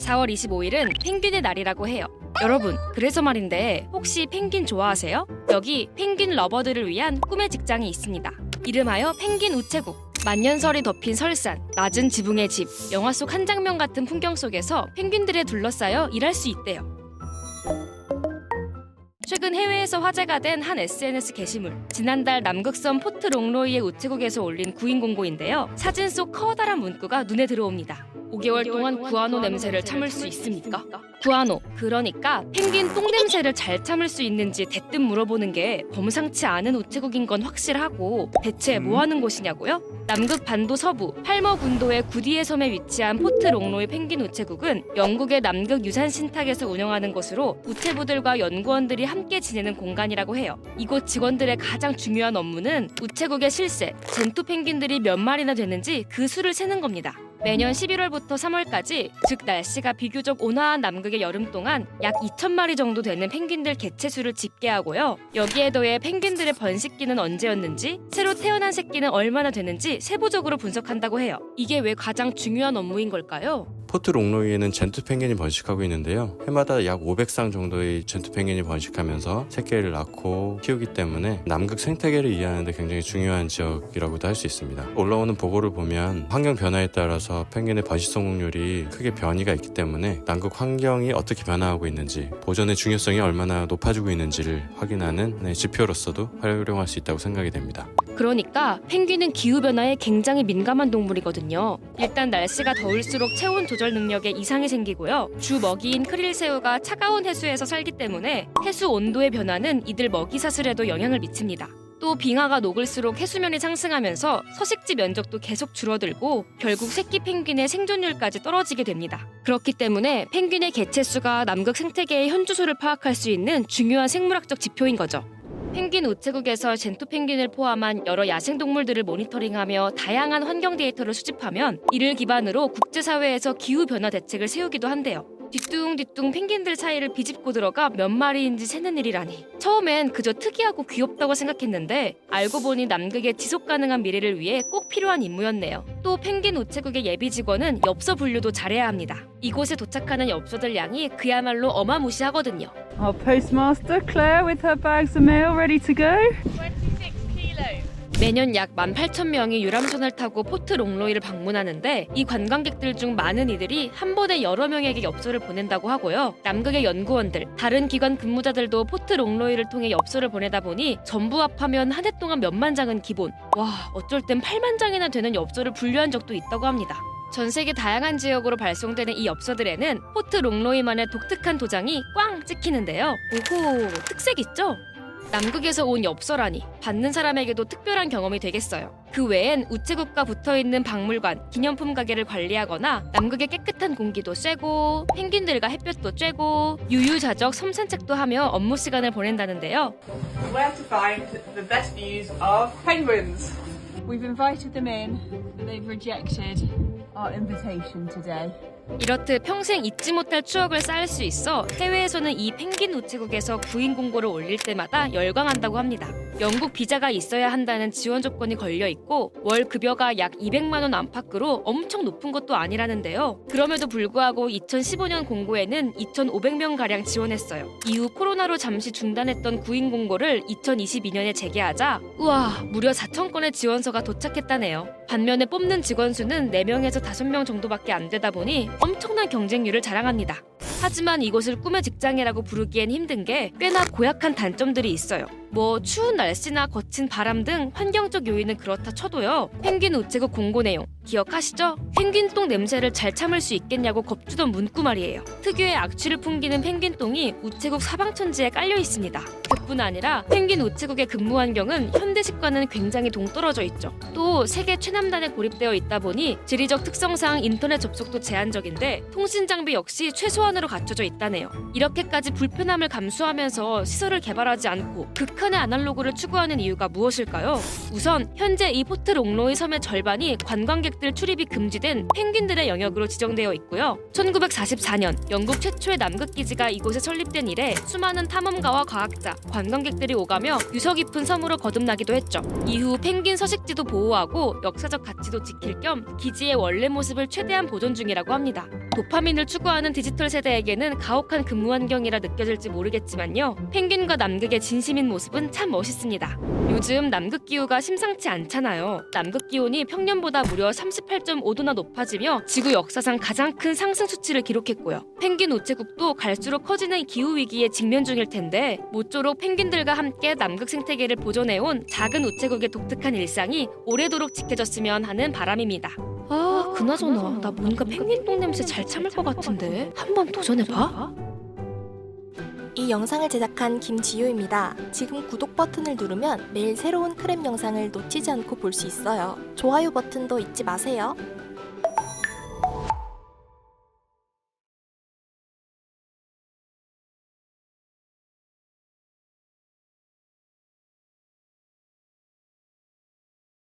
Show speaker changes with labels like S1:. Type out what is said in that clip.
S1: 4월 25일은 펭귄의 날이라고 해요. 여러분, 그래서 말인데 혹시 펭귄 좋아하세요? 여기 펭귄 러버들을 위한 꿈의 직장이 있습니다. 이름하여 펭귄 우체국. 만년설이 덮인 설산, 낮은 지붕의 집, 영화 속 한 장면 같은 풍경 속에서 펭귄들에 둘러싸여 일할 수 있대요. 최근 해외에서 화제가 된 한 SNS 게시물. 지난달 남극섬 포트 롱로이의 우체국에서 올린 구인 공고인데요. 사진 속 커다란 문구가 눈에 들어옵니다. 5개월 동안 구아노 냄새를 참을 수 있습니까? 구아노, 그러니까 펭귄 똥 냄새를 잘 참을 수 있는지 대뜸 물어보는 게 범상치 않은 우체국인 건 확실하고 대체 뭐 하는 곳이냐고요? 남극 반도 서부 팔머 군도의 구디에 섬에 위치한 포트 롱로이 펭귄 우체국은 영국의 남극 유산 신탁에서 운영하는 곳으로 우체부들과 연구원들이 함께 지내는 공간이라고 해요. 이곳 직원들의 가장 중요한 업무는 우체국의 실세, 젠투 펭귄들이 몇 마리나 되는지 그 수를 세는 겁니다. 매년 11월부터 3월까지, 즉 날씨가 비교적 온화한 남극의 여름 동안 약 2,000마리 정도 되는 펭귄들 개체수를 집계하고요. 여기에 더해 펭귄들의 번식기는 언제였는지, 새로 태어난 새끼는 얼마나 되는지 세부적으로 분석한다고 해요. 이게 왜 가장 중요한 업무인 걸까요?
S2: 포트 롱로이에는 젠투 펭귄이 번식하고 있는데요. 해마다 약 500쌍 정도의 젠투 펭귄이 번식하면서 새끼를 낳고 키우기 때문에 남극 생태계를 이해하는 데 굉장히 중요한 지역이라고도 할 수 있습니다. 올라오는 보고를 보면 환경 변화에 따라서 펭귄의 번식 성공률이 크게 변이가 있기 때문에 남극 환경이 어떻게 변화하고 있는지, 보존의 중요성이 얼마나 높아지고 있는지를 확인하는 지표로서도 활용할 수 있다고 생각이 됩니다.
S1: 그러니까 펭귄은 기후변화에 굉장히 민감한 동물이거든요. 일단 날씨가 더울수록 체온 조절 능력에 이상이 생기고요. 주 먹이인 크릴새우가 차가운 해수에서 살기 때문에 해수 온도의 변화는 이들 먹이 사슬에도 영향을 미칩니다. 또 빙하가 녹을수록 해수면이 상승하면서 서식지 면적도 계속 줄어들고 결국 새끼 펭귄의 생존율까지 떨어지게 됩니다. 그렇기 때문에 펭귄의 개체수가 남극 생태계의 현주소를 파악할 수 있는 중요한 생물학적 지표인 거죠. 펭귄 우체국에서 젠투 펭귄을 포함한 여러 야생동물들을 모니터링하며 다양한 환경 데이터를 수집하면 이를 기반으로 국제사회에서 기후변화 대책을 세우기도 한대요. 뒤뚱뒤뚱 펭귄들 사이를 비집고 들어가 몇 마리인지 세는 일이라니. 처음엔 그저 특이하고 귀엽다고 생각했는데 알고 보니 남극의 지속가능한 미래를 위해 꼭 필요한 임무였네요. 또 펭귄 우체국의 예비 직원은 엽서 분류도 잘해야 합니다. 이곳에 도착하는 엽서들 양이 그야말로 어마무시하거든요.
S3: Our postmaster Claire with her bags of mail ready to go.
S4: 26 kilos.
S1: 매년 약 18,000명이 유람선을 타고 포트 롱로이를 방문하는데 이 관광객들 중 많은 이들이 한 번에 여러 명에게 엽서를 보낸다고 하고요. 남극의 연구원들, 다른 기관 근무자들도 포트 롱로이를 통해 엽서를 보내다 보니 전부 합하면 한 해 동안 몇만 장은 기본. 와, 어쩔 땐 8만 장이나 되는 엽서를 분류한 적도 있다고 합니다. 전 세계 다양한 지역으로 발송되는 이 엽서들에는 포트 롱로이만의 독특한 도장이 꽝 찍히는데요. 오호, 특색 있죠? 남극에서 온 엽서라니 받는 사람에게도 특별한 경험이 되겠어요. 그 외엔 우체국과 붙어있는 박물관, 기념품 가게를 관리하거나 남극의 깨끗한 공기도 쐬고 펭귄들과 햇볕도 쬐고 유유자적 섬 산책도 하며 업무 시간을 보낸다는데요.
S5: Where to find the best views of penguins.
S3: We've invited them in, but they've rejected our invitation today.
S1: 이렇듯 평생 잊지 못할 추억을 쌓을 수 있어 해외에서는 이 펭귄 우체국에서 구인 공고를 올릴 때마다 열광한다고 합니다. 영국 비자가 있어야 한다는 지원 조건이 걸려 있고 월 급여가 약 200만 원 안팎으로 엄청 높은 것도 아니라는데요. 그럼에도 불구하고 2015년 공고에는 2,500명 가량 지원했어요. 이후 코로나로 잠시 중단했던 구인 공고를 2022년에 재개하자 우와, 무려 4,000건의 지원서가 도착했다네요. 반면에 뽑는 직원 수는 4명에서 5명 정도밖에 안 되다 보니 엄청난 경쟁률을 자랑합니다. 하지만 이곳을 꿈의 직장이라고 부르기엔 힘든 게 꽤나 고약한 단점들이 있어요. 뭐 추운 날씨나 거친 바람 등 환경적 요인은 그렇다 쳐도요. 펭귄 우체국 공고 내용 기억하시죠? 펭귄 똥 냄새를 잘 참을 수 있겠냐고 겁주던 문구 말이에요. 특유의 악취를 풍기는 펭귄 똥이 우체국 사방천지에 깔려 있습니다. 그뿐 아니라 펭귄 우체국의 근무 환경은 현대식과는 굉장히 동떨어져 있죠. 또 세계 최남단에 고립되어 있다 보니 지리적 특성상 인터넷 접속도 제한적인데 통신 장비 역시 최소한으로 갖춰져 있다네요. 이렇게까지 불편함을 감수하면서 시설을 개발하지 않고 극한 극한의 아날로그를 추구하는 이유가 무엇일까요? 우선 현재 이 포트 롱로이 섬의 절반이 관광객들 출입이 금지된 펭귄들의 영역으로 지정되어 있고요. 1944년 영국 최초의 남극기지가 이곳에 설립된 이래 수많은 탐험가와 과학자, 관광객들이 오가며 유서 깊은 섬으로 거듭나기도 했죠. 이후 펭귄 서식지도 보호하고 역사적 가치도 지킬 겸 기지의 원래 모습을 최대한 보존 중이라고 합니다. 도파민을 추구하는 디지털 세대에게는 가혹한 근무 환경이라 느껴질지 모르겠지만요. 펭귄과 남극의 진심인 모습은 참 멋있습니다. 요즘 남극 기후가 심상치 않잖아요. 남극 기온이 평년보다 무려 38.5도나 높아지며 지구 역사상 가장 큰 상승 수치를 기록했고요. 펭귄 우체국도 갈수록 커지는 기후 위기에 직면 중일 텐데 모쪼록 펭귄들과 함께 남극 생태계를 보존해온 작은 우체국의 독특한 일상이 오래도록 지켜졌으면 하는 바람입니다. 그나저나 나 뭔가 펭귄 똥 냄새 잘 참을 것 같은데 한번 도전해봐.
S6: 이 영상을 제작한 김지효입니다. 지금 구독 버튼을 누르면 매일 새로운 크랩 영상을 놓치지 않고 볼 수 있어요. 좋아요 버튼도 잊지 마세요.